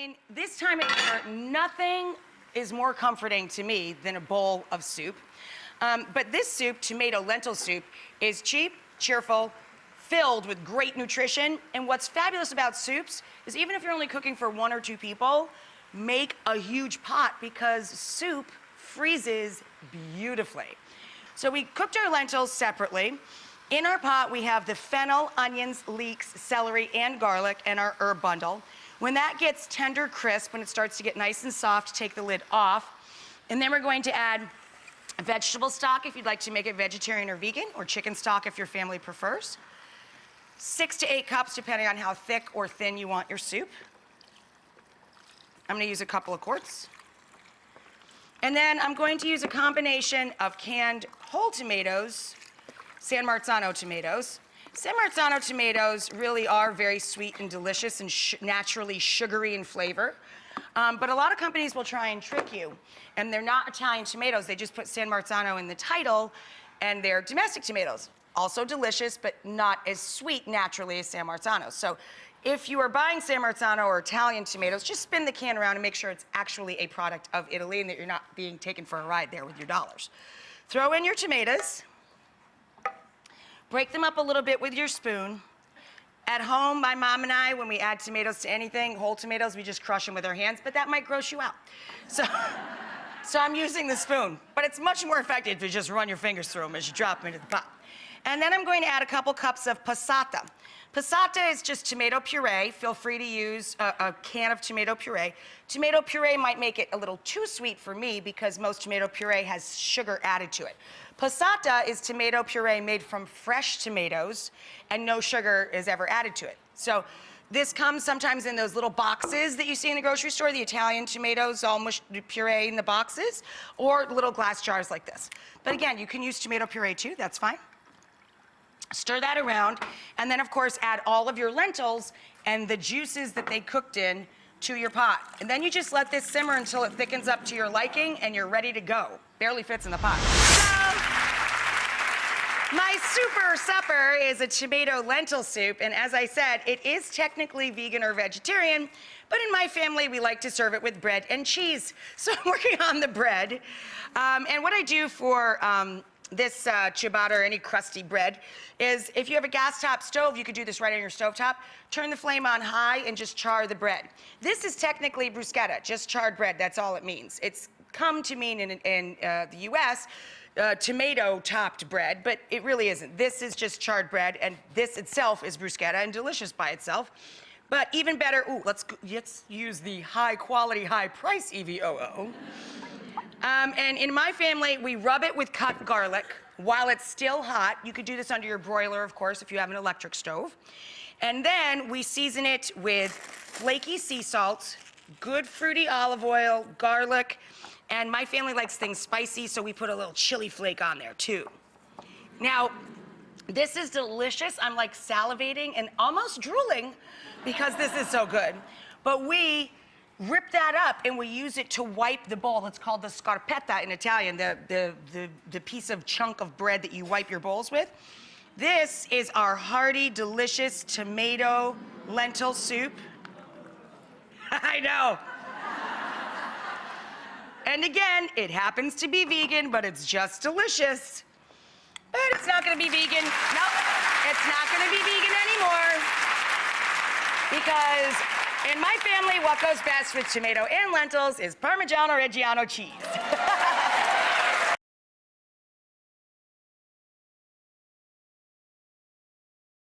mean, this time of year, nothing is more comforting to me than a bowl of soup. But this soup, tomato-lentil soup, is cheap, cheerful, filled with great nutrition. And what's fabulous about soups is even if you're only cooking for 1 or 2 people, make a huge pot because soup freezes beautifully. So we cooked our lentils separately. In our pot, we have the fennel, onions, leeks, celery, and garlic, and our herb bundle. When that gets tender crisp, when it starts to get nice and soft, take the lid off. And then we're going to add vegetable stock if you'd like to make it vegetarian or vegan, or chicken stock if your family prefers. 6 to 8 cups, depending on how thick or thin you want your soup. I'm gonna use a couple of quarts. And then I'm going to use a combination of canned whole tomatoes, San Marzano tomatoes. San Marzano tomatoes really are very sweet and delicious and naturally sugary in flavor. But a lot of companies will try and trick you. And they're not Italian tomatoes. They just put San Marzano in the title, and they're domestic tomatoes. Also delicious, but not as sweet naturally as San Marzano. So if you are buying San Marzano or Italian tomatoes, just spin the can around and make sure it's actually a product of Italy and that you're not being taken for a ride there with your dollars. Throw in your tomatoes. Break them up a little bit with your spoon. At home, my mom and I, when we add tomatoes to anything, whole tomatoes, we just crush them with our hands, but that might gross you out. So I'm using the spoon. But it's much more effective to just run your fingers through them as you drop them into the pot. And then I'm going to add a couple cups of passata. Passata is just tomato puree. Feel free to use a can of tomato puree. Tomato puree might make it a little too sweet for me because most tomato puree has sugar added to it. Passata is tomato puree made from fresh tomatoes and no sugar is ever added to it. So this comes sometimes in those little boxes that you see in the grocery store, the Italian tomatoes, all puree in the boxes, or little glass jars like this. But again, you can use tomato puree too, that's fine. Stir that around, and then of course add all of your lentils and the juices that they cooked in to your pot. And then you just let this simmer until it thickens up to your liking and you're ready to go. Barely fits in the pot. So, my super supper is a tomato-lentil soup, and as I said, it is technically vegan or vegetarian, but in my family, we like to serve it with bread and cheese. So I'm working on the bread. And what I do for this ciabatta or any crusty bread is if you have a gas top stove, you could do this right on your stovetop. Turn the flame on high and just char the bread. This is technically bruschetta, just charred bread, that's all it means. It's come to mean in the US, tomato-topped bread, but it really isn't. This is just charred bread, and this itself is bruschetta and delicious by itself. But even better, let's use the high-quality, high-price EVOO. And in my family, we rub it with cut garlic while it's still hot. You could do this under your broiler, of course, if you have an electric stove. And then we season it with flaky sea salt, good fruity olive oil, garlic, and my family likes things spicy, so we put a little chili flake on there, too. Now, this is delicious. I'm like salivating and almost drooling because this is so good. But we rip that up and we use it to wipe the bowl. It's called the scarpetta in Italian, the piece of chunk of bread that you wipe your bowls with. This is our hearty, delicious tomato-lentil soup. I know. And again, it happens to be vegan, but it's just delicious. But it's not gonna be vegan. Nope, it's not gonna be vegan anymore. Because in my family, what goes best with tomato and lentils is Parmigiano Reggiano cheese.